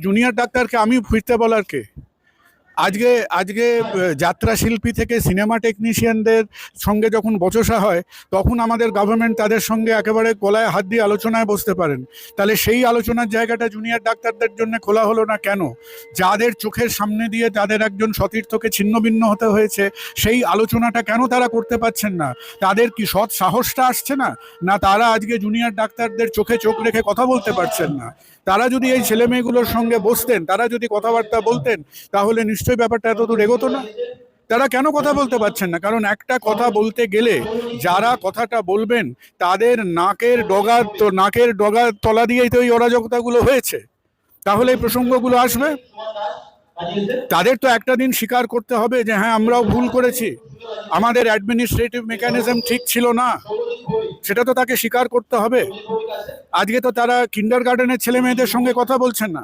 Junior ডাক্তারকে আমি ফিরতে বলার কে? আজকে আজকে যাত্রা শিল্পী থেকে সিনেমা টেকনিশিয়ানদের সঙ্গে যখন বচসা হয়, তখন আমাদের গভর্নমেন্ট তাদের সঙ্গে একেবারে গলায় হাত দিয়ে আলোচনায় বসতে পারেন। তাহলে সেই আলোচনার জায়গাটা জুনিয়র ডাক্তারদের জন্য খোলা হলো না কেন? যাদের চোখের সামনে দিয়ে তাদের একজন সতীর্থকে ছিন্নভিন্ন হতে হয়েছে, সেই আলোচনাটা কেন তারা করতে পারছেন না? তাদের কি সৎ সাহসটা আসছে না? না তারা আজকে জুনিয়র ডাক্তারদের চোখে চোখ রেখে কথা বলতে পারছেন না? তারা যদি এই ছেলে মেয়েগুলোর সঙ্গে বসতেন, তারা যদি কথাবার্তা বলতেন, তাহলে নিশ্চয়ই ব্যাপারটা এতদূর এগোতো না। তারা কেন কথা বলতে পারছেন না? কারণ একটা কথা বলতে গেলে যারা কথাটা বলবেন তাদের নাকের ডগার তলা দিয়েই তো এই অরাজকতাগুলো হয়েছে। তাহলে এই প্রসঙ্গগুলো আসবে। তাদের তো একটা দিন স্বীকার করতে হবে যে হ্যাঁ, আমরাও ভুল করেছি, আমাদের অ্যাডমিনিস্ট্রেটিভ মেকানিজম ঠিক ছিল না, সেটা তো তাকে স্বীকার করতে হবে। আজকে তো তারা কিন্ডারগার্টেনের ছেলে মেয়েদের সঙ্গে কথা বলছেন না।